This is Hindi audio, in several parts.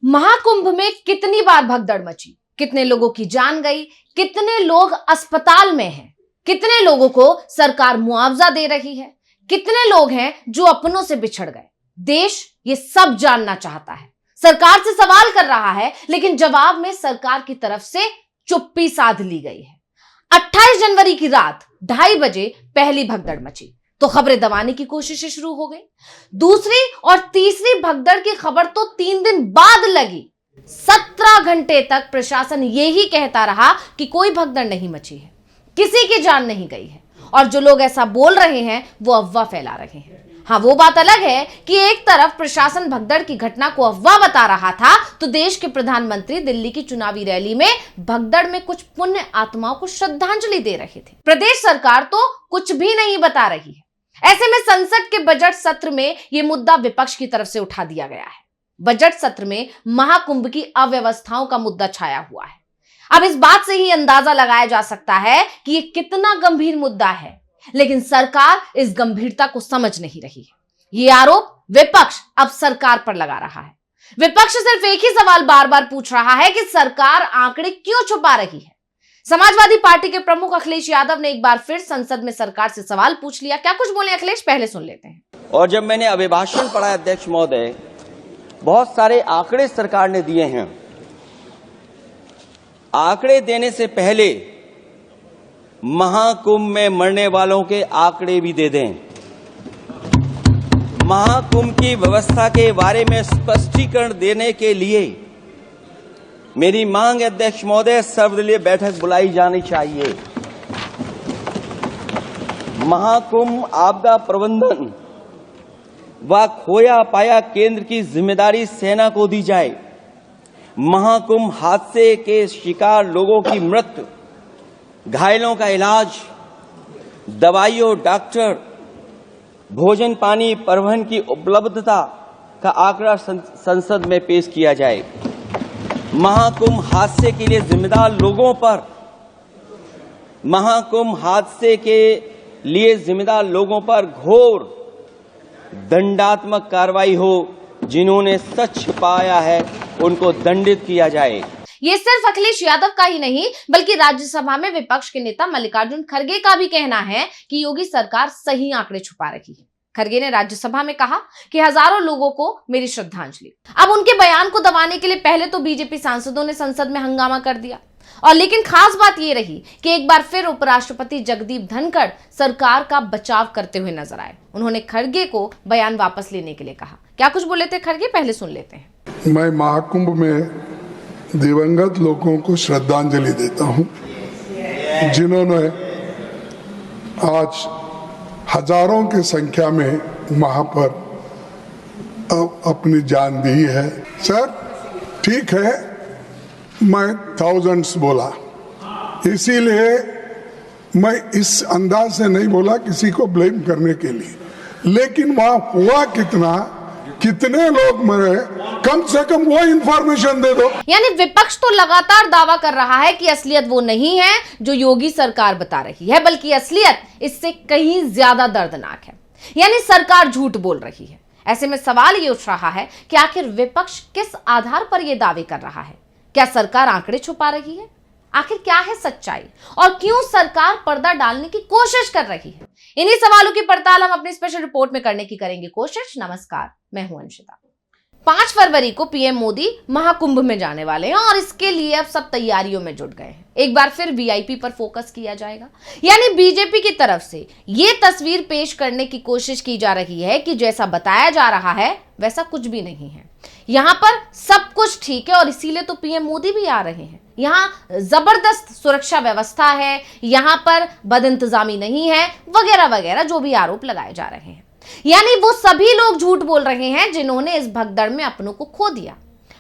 महाकुंभ में कितनी बार भगदड़ मची, कितने लोगों की जान गई, कितने लोग अस्पताल में हैं, कितने लोगों को सरकार मुआवजा दे रही है, कितने लोग हैं जो अपनों से बिछड़ गए। देश ये सब जानना चाहता है, सरकार से सवाल कर रहा है, लेकिन जवाब में सरकार की तरफ से चुप्पी साध ली गई है। 28 जनवरी की रात 2:30 बजे पहली भगदड़ मची तो खबरें दबाने की कोशिशें शुरू हो गई। दूसरी और तीसरी भगदड़ की खबर तो 3 दिन बाद लगी। 17 घंटे तक प्रशासन यही कहता रहा कि कोई भगदड़ नहीं मची है, किसी की जान नहीं गई है, और जो लोग ऐसा बोल रहे हैं वो अफवाह फैला रहे हैं। हाँ, वो बात अलग है कि एक तरफ प्रशासन भगदड़ की घटना को अफवाह बता रहा था तो देश के प्रधानमंत्री दिल्ली की चुनावी रैली में भगदड़ में कुछ पुण्य आत्माओं को श्रद्धांजलि दे रहे थे। प्रदेश सरकार तो कुछ भी नहीं बता रही है। ऐसे में संसद के बजट सत्र में यह मुद्दा विपक्ष की तरफ से उठा दिया गया है। बजट सत्र में महाकुंभ की अव्यवस्थाओं का मुद्दा छाया हुआ है। अब इस बात से ही अंदाजा लगाया जा सकता है कि यह कितना गंभीर मुद्दा है, लेकिन सरकार इस गंभीरता को समझ नहीं रही है। यह आरोप विपक्ष अब सरकार पर लगा रहा है। विपक्ष सिर्फ एक ही सवाल बार बार पूछ रहा है कि सरकार आंकड़े क्यों छुपा रही है। समाजवादी पार्टी के प्रमुख अखिलेश यादव ने एक बार फिर संसद में सरकार से सवाल पूछ लिया। क्या कुछ बोले अखिलेश, पहले सुन लेते हैं। और जब मैंने अभिभाषण पढ़ा अध्यक्ष महोदय, बहुत सारे आंकड़े सरकार ने दिए हैं। आंकड़े देने से पहले महाकुंभ में मरने वालों के आंकड़े भी दे दें। महाकुंभ की व्यवस्था के बारे में स्पष्टीकरण देने के लिए मेरी मांग है अध्यक्ष महोदय, सर्वदलीय बैठक बुलाई जानी चाहिए। महाकुंभ आपदा प्रबंधन व खोया पाया केंद्र की जिम्मेदारी सेना को दी जाए। महाकुंभ हादसे के शिकार लोगों की मृत्यु, घायलों का इलाज, दवाइयों, डॉक्टर, भोजन पानी, परिवहन की उपलब्धता का आंकड़ा संसद में पेश किया जाए। महाकुंभ हादसे के लिए जिम्मेदार लोगों पर, महाकुंभ हादसे के लिए जिम्मेदार लोगों पर घोर दंडात्मक कार्रवाई हो। जिन्होंने सच छिपाया है उनको दंडित किया जाए। ये सिर्फ अखिलेश यादव का ही नहीं बल्कि राज्यसभा में विपक्ष के नेता मल्लिकार्जुन खड़गे का भी कहना है कि योगी सरकार सही आंकड़े छुपा रही है। खड़गे ने राज्यसभा में कहा कि हजारों लोगों को मेरी श्रद्धांजलि। अब उनके बयान को दबाने के लिए पहले तो बीजेपी सांसदों ने संसद में हंगामा कर दिया, और लेकिन खास बात यह रही कि एक बार फिर उपराष्ट्रपति जगदीप धनखड़ सरकार का बचाव करते हुए नजर आए। उन्होंने खड़गे को बयान वापस लेने के लिए कहा। क्या कुछ बोले थे खड़गे, पहले सुन लेते हैं। मैं महाकुंभ में दिवंगत लोगों को श्रद्धांजलि देता हूं, जिन्होंने आज हजारों की संख्या में वहां पर अपनी जान दी है। सर ठीक है, मैं थाउजेंड्स बोला, इसीलिए मैं इस अंदाज से नहीं बोला किसी को ब्लेम करने के लिए, लेकिन वहां हुआ कितना, कितने लोग मरे, कम से कम वो इंफॉर्मेशन दे दो। यानी विपक्ष तो लगातार दावा कर रहा है कि असलियत वो नहीं है जो योगी सरकार बता रही है, बल्कि असलियत इससे कहीं ज्यादा दर्दनाक है। यानी सरकार झूठ बोल रही है। ऐसे में सवाल ये उठ रहा है कि आखिर विपक्ष किस आधार पर यह दावे कर रहा है। क्या सरकार आंकड़े छुपा रही है? आखिर क्या है सच्चाई, और क्यों सरकार पर्दा डालने की कोशिश कर रही है? इन्हीं सवालों की पड़ताल हम अपनी स्पेशल रिपोर्ट में करने की करेंगे कोशिश। नमस्कार, मैं हूं अंशिता। 5 फरवरी को पीएम मोदी महाकुंभ में जाने वाले हैं और इसके लिए अब सब तैयारियों में जुट गए हैं। एक बार फिर वीआईपी पर फोकस किया जाएगा। यानी बीजेपी की तरफ से ये तस्वीर पेश करने की कोशिश की जा रही है कि जैसा बताया जा रहा है वैसा कुछ भी नहीं है। यहां पर सब कुछ ठीक है और इसीलिए तो पीएम मोदी भी आ रहे हैं। यहां जबरदस्त सुरक्षा व्यवस्था है, यहां पर बदइंतजामी नहीं है, वगैरह वगैरह जो भी आरोप लगाए जा रहे हैं। यानी वो सभी लोग झूठ बोल रहे हैं जिन्होंने इस भगदड़ में अपनों को खो दिया।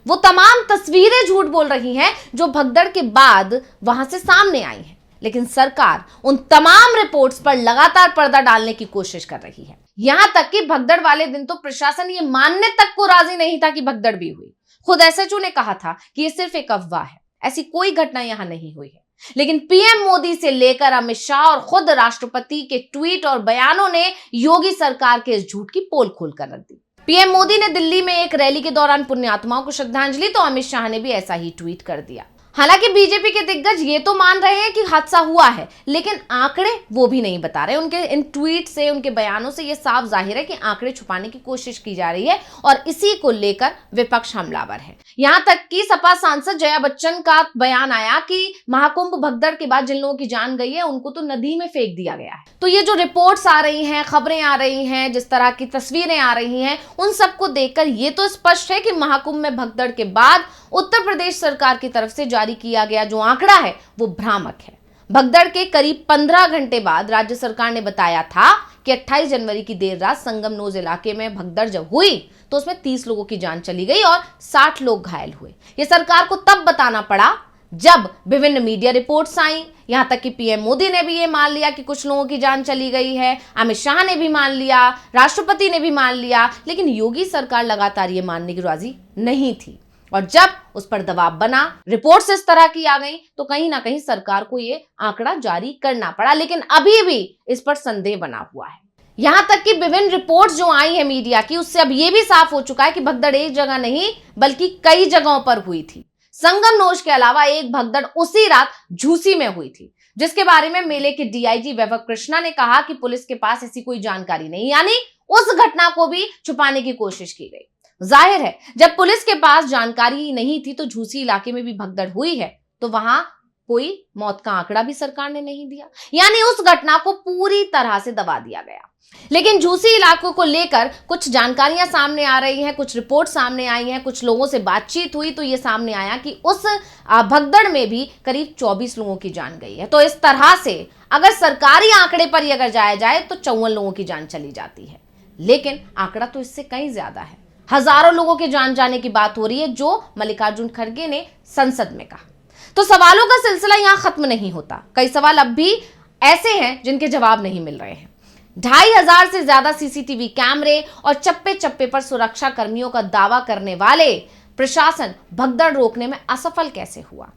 वो तमाम तस्वीरें झूठ बोल रही हैं जो भगदड़ के बाद वहां से सामने आई हैं। लेकिन सरकार उन तमाम रिपोर्ट्स पर लगातार पर्दा डालने की कोशिश कर रही है। यहां तक कि भगदड़ वाले दिन तो प्रशासन ये मानने तक को राजी नहीं था कि भगदड़ भी हुई। खुद एसएचओ ने कहा था कि ये सिर्फ एक अफवाह है, ऐसी कोई घटना यहां नहीं हुई है। लेकिन पीएम मोदी से लेकर अमित शाह और खुद राष्ट्रपति के ट्वीट और बयानों ने योगी सरकार के इस झूठ की पोल खोल कर रख दी। पीएम मोदी ने दिल्ली में एक रैली के दौरान पुण्यात्माओं को श्रद्धांजलि, तो अमित शाह ने भी ऐसा ही ट्वीट कर दिया। हालांकि बीजेपी के दिग्गज ये तो मान रहे हैं कि हादसा हुआ है, लेकिन आंकड़े वो भी नहीं बता रहे। उनके इन ट्वीट से, उनके बयानों से ये साफ जाहिर है कि आंकड़े छुपाने की कोशिश की जा रही है और इसी को लेकर विपक्ष हमलावर है। यहां तक कि सपा सांसद जया बच्चन का बयान आया कि महाकुंभ भगदड़ के बाद जिन लोगों की जान गई है उनको तो नदी में फेंक दिया गया है। तो ये जो रिपोर्ट्स आ रही हैं, खबरें आ रही हैं, जिस तरह की तस्वीरें आ रही हैं, उन सबको देखकर ये तो स्पष्ट है कि महाकुंभ में भगदड़ के बाद उत्तर प्रदेश सरकार की तरफ से जारी किया गया जो आंकड़ा है वो भ्रामक है। भगदड़ के करीब 15 घंटे बाद राज्य सरकार ने बताया था कि 28 जनवरी की देर रात संगम नोज इलाके में भगदड़ जब हुई तो उसमें 30 लोगों की जान चली गई और 60 लोग घायल हुए। ये सरकार को तब बताना पड़ा जब विभिन्न मीडिया रिपोर्ट्स आई, यहां तक कि पीएम मोदी ने भी ये मान लिया कि कुछ लोगों की जान चली गई है, अमित शाह ने भी मान लिया, राष्ट्रपति ने भी मान लिया, लेकिन योगी सरकार लगातार ये मानने की राजी नहीं थी। और जब उस पर दबाव बना, रिपोर्ट्स इस तरह की आ गई, तो कहीं ना कहीं सरकार को ये आंकड़ा जारी करना पड़ा। लेकिन अभी भी इस पर संदेह बना हुआ है। यहां तक कि विभिन्न रिपोर्ट्स जो आई है मीडिया की, उससे अब ये भी साफ हो चुका है कि भगदड़ एक जगह नहीं बल्कि कई जगहों पर हुई थी। संगम नोज के अलावा एक भगदड़ उसी रात झूसी में हुई थी, जिसके बारे में मेले के डीआईजी वैभव कृष्णा ने कहा कि पुलिस के पास ऐसी कोई जानकारी नहीं, यानी उस घटना को भी छुपाने की कोशिश की गई। जाहिर है जब पुलिस के पास जानकारी ही नहीं थी तो झूसी इलाके में भी भगदड़ हुई है, तो वहां कोई मौत का आंकड़ा भी सरकार ने नहीं दिया, यानी उस घटना को पूरी तरह से दबा दिया गया। लेकिन झूसी इलाकों को लेकर कुछ जानकारियां सामने आ रही हैं, कुछ रिपोर्ट सामने आई हैं, कुछ लोगों से बातचीत हुई तो ये सामने आया कि उस भगदड़ में भी करीब 24 लोगों की जान गई है। तो इस तरह से अगर सरकारी आंकड़े पर अगर जाया जाए तो 54 लोगों की जान चली जाती है, लेकिन आंकड़ा तो इससे कहीं ज्यादा है। हजारों लोगों के जान जाने की बात हो रही है, जो मल्लिकार्जुन खड़गे ने संसद में कहा। तो सवालों का सिलसिला यहां खत्म नहीं होता। कई सवाल अब भी ऐसे हैं जिनके जवाब नहीं मिल रहे हैं। 2500 से ज्यादा सीसीटीवी कैमरे और चप्पे चप्पे पर सुरक्षा कर्मियों का दावा करने वाले प्रशासन भगदड़ रोकने में असफल कैसे हुआ?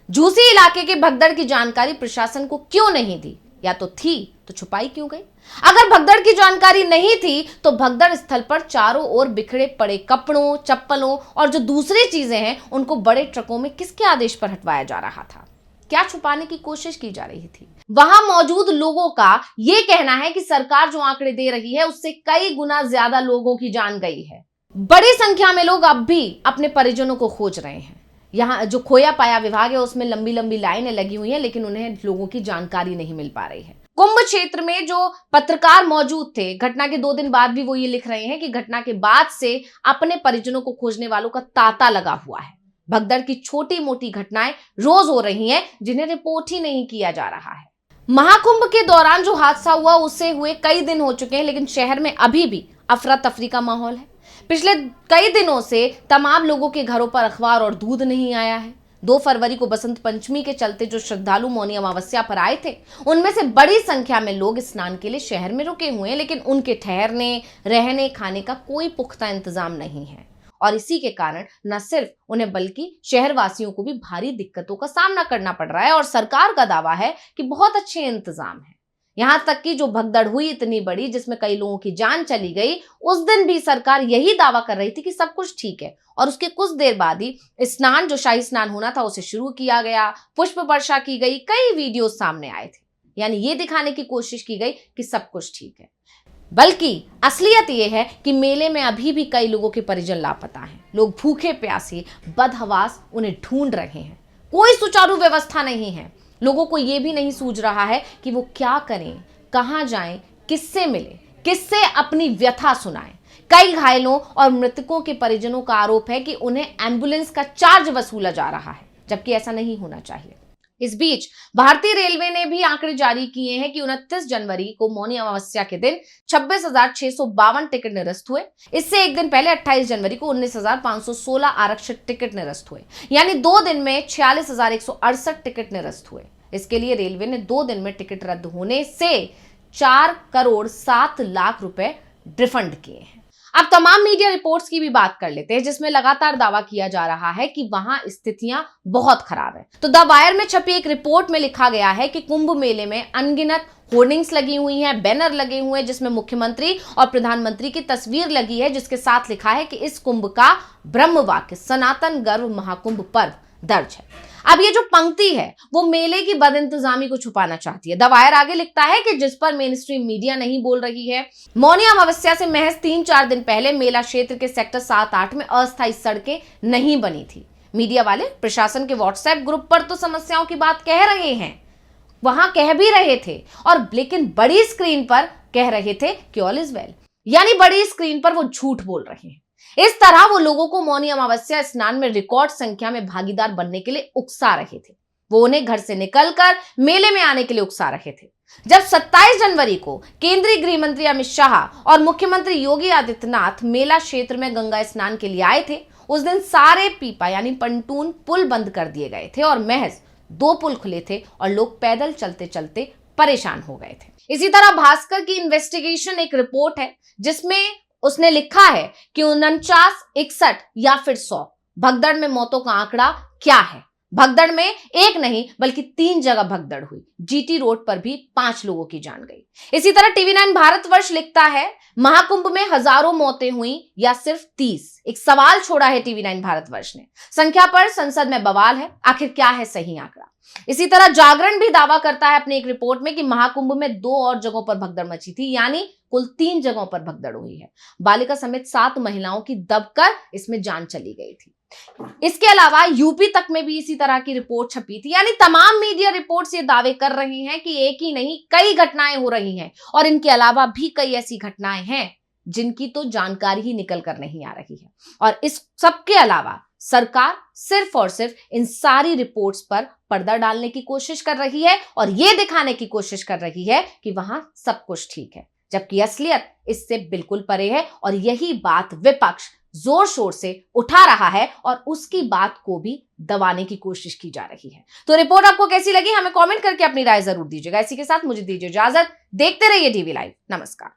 झूसी इलाके के भगदड़ की जानकारी प्रशासन को क्यों नहीं दी, या तो थी तो छुपाई क्यों गई? अगर भगदड़ की जानकारी नहीं थी तो भगदड़ स्थल पर चारों ओर बिखरे पड़े कपड़ों, चप्पलों और जो दूसरी चीजें हैं उनको बड़े ट्रकों में किसके आदेश पर हटवाया जा रहा था? क्या छुपाने की कोशिश की जा रही थी? वहां मौजूद लोगों का यह कहना है कि सरकार जो आंकड़े दे रही है उससे कई गुना ज्यादा लोगों की जान गई है। बड़ी संख्या में लोग अब भी अपने परिजनों को खोज रहे हैं। यहाँ जो खोया पाया विभाग है उसमें लंबी लंबी लाइनें लगी हुई हैं, लेकिन उन्हें लोगों की जानकारी नहीं मिल पा रही है। कुंभ क्षेत्र में जो पत्रकार मौजूद थे, घटना के 2 दिन बाद भी वो ये लिख रहे हैं कि घटना के बाद से अपने परिजनों को खोजने वालों का तांता लगा हुआ है। भगदड़ की छोटी मोटी घटनाएं रोज हो रही हैं जिन्हें रिपोर्ट ही नहीं किया जा रहा है। महाकुंभ के दौरान जो हादसा हुआ उससे हुए कई दिन हो चुके हैं, लेकिन शहर में अभी भी अफरा तफरी का माहौल है। पिछले कई दिनों से तमाम लोगों के घरों पर अखबार और दूध नहीं आया है। 2 फरवरी को बसंत पंचमी के चलते जो श्रद्धालु मौनी अमावस्या पर आए थे, उनमें से बड़ी संख्या में लोग स्नान के लिए शहर में रुके हुए हैं, लेकिन उनके ठहरने, रहने, खाने का कोई पुख्ता इंतजाम नहीं है। और इसी के कारण न सिर्फ उन्हें बल्कि शहरवासियों को भी भारी दिक्कतों का सामना करना पड़ रहा है। और सरकार का दावा है कि बहुत अच्छे इंतजाम है। यहां तक कि जो भगदड़ हुई इतनी बड़ी जिसमें कई लोगों की जान चली गई, उस दिन भी सरकार यही दावा कर रही थी कि सब कुछ ठीक है। और उसके कुछ देर बाद ही स्नान, जो शाही स्नान होना था, उसे शुरू किया गया, पुष्प वर्षा की गई, कई वीडियो सामने आए थे। यानी ये दिखाने की कोशिश की गई कि सब कुछ ठीक है। बल्कि असलियत यह है कि मेले में अभी भी कई लोगों के परिजन लापता हैं। लोग भूखे प्यासे बदहवास उन्हें ढूंढ रहे हैं। कोई सुचारू व्यवस्था नहीं है। लोगों को यह भी नहीं सूझ रहा है कि वो क्या करें, कहां जाएं, किससे मिले, किससे अपनी व्यथा सुनाएं। कई घायलों और मृतकों के परिजनों का आरोप है कि उन्हें एम्बुलेंस का चार्ज वसूला जा रहा है, जबकि ऐसा नहीं होना चाहिए। इस बीच भारतीय रेलवे ने भी आंकड़े जारी किए हैं कि 29 जनवरी को मौनी अमावस्या के दिन 26,652 टिकट निरस्त हुए। इससे एक दिन पहले 28 जनवरी को 19,516 आरक्षित टिकट निरस्त हुए, यानी 2 दिन में 46,168 टिकट निरस्त हुए। इसके लिए रेलवे ने 2 दिन में टिकट रद्द होने से 4,07,00,000 रुपए रिफंड किए हैं। अब तमाम मीडिया रिपोर्ट्स की भी बात कर लेते हैं, जिसमें लगातार दावा किया जा रहा है कि वहां स्थितियां बहुत खराब है। तो द वायर में छपी एक रिपोर्ट में लिखा गया है कि कुंभ मेले में अनगिनत होर्डिंग्स लगी हुई हैं, बैनर लगे हुए हैं जिसमें मुख्यमंत्री और प्रधानमंत्री की तस्वीर लगी है, जिसके साथ लिखा है कि इस कुंभ का ब्रह्म वाक्य सनातन गर्व महाकुंभ पर्व दर्ज है। अब ये जो पंक्ति है वो मेले की बदइंतजामी को छुपाना चाहती है। द वायर आगे लिखता है कि जिस पर मेन स्ट्रीम मीडिया नहीं बोल रही है। मौनी अमावस्या से महज 3-4 दिन पहले मेला क्षेत्र के सेक्टर 7-8 में अस्थायी सड़कें नहीं बनी थी। मीडिया वाले प्रशासन के व्हाट्सएप ग्रुप पर तो समस्याओं की बात कह रहे हैं, वहां कह भी रहे थे, और लेकिन बड़ी स्क्रीन पर कह रहे थे कि ऑल इज वेल, यानी बड़ी स्क्रीन पर वो झूठ बोल रहे हैं। इस तरह वो लोगों को मौनी अमावस्या स्नान में रिकॉर्ड संख्या में भागीदार बनने के लिए उकसा रहे थे। वो उन्हें घर से निकलकर मेले में आने के लिए उकसा रहे थे। जब 27 जनवरी को केंद्रीय गृह मंत्री अमित शाह और मुख्यमंत्री योगी आदित्यनाथ मेला क्षेत्र में गंगा स्नान के लिए आए थे, उस दिन सारे पीपा यानी पंटून पुल बंद कर दिए गए थे और महज 2 पुल खुले थे और लोग पैदल चलते चलते परेशान हो गए थे। इसी तरह भास्कर की इन्वेस्टिगेशन एक रिपोर्ट है जिसमें उसने लिखा है कि 49, 61 या फिर 100 भगदड़ में मौतों का आंकड़ा क्या है। भगदड़ में एक नहीं बल्कि 3 जगह भगदड़ हुई। जीटी रोड पर भी 5 लोगों की जान गई। इसी तरह टीवी9 भारतवर्ष लिखता है महाकुंभ में हजारों मौतें हुई या सिर्फ 30। एक सवाल छोड़ा है टीवी9 भारतवर्ष ने। संख्या पर संसद में बवाल है, आखिर क्या है सही आंकड़ा। इसी तरह जागरण भी दावा करता है अपनी एक रिपोर्ट में कि महाकुंभ में 2 और जगहों पर भगदड़ मची थी, यानी कुल 3 जगहों पर भगदड़ हुई है। बालिका समेत 7 महिलाओं की दबकर इसमें जान चली गई थी। इसके अलावा यूपी तक में भी इसी तरह की रिपोर्ट छपी थी, यानी तमाम मीडिया रिपोर्ट्स ये दावे कर रहे हैं कि एक ही नहीं कई घटनाएं हो रही हैं, और इनके अलावा भी कई ऐसी घटनाएं हैं जिनकी तो जानकारी ही निकल कर नहीं आ रही है। और इस सब के अलावा सरकार सिर्फ और सिर्फ इन सारी रिपोर्ट्स पर पर्दा डालने की कोशिश कर रही है और ये दिखाने की कोशिश कर रही है कि वहां सब कुछ ठीक है, जबकि असलियत इससे बिल्कुल परे है। और यही बात विपक्ष जोर शोर से उठा रहा है और उसकी बात को भी दबाने की कोशिश की जा रही है। तो रिपोर्ट आपको कैसी लगी हमें कमेंट करके अपनी राय जरूर दीजिएगा। इसी के साथ मुझे दीजिए इजाजत। देखते रहिए टीवी लाइव। नमस्कार।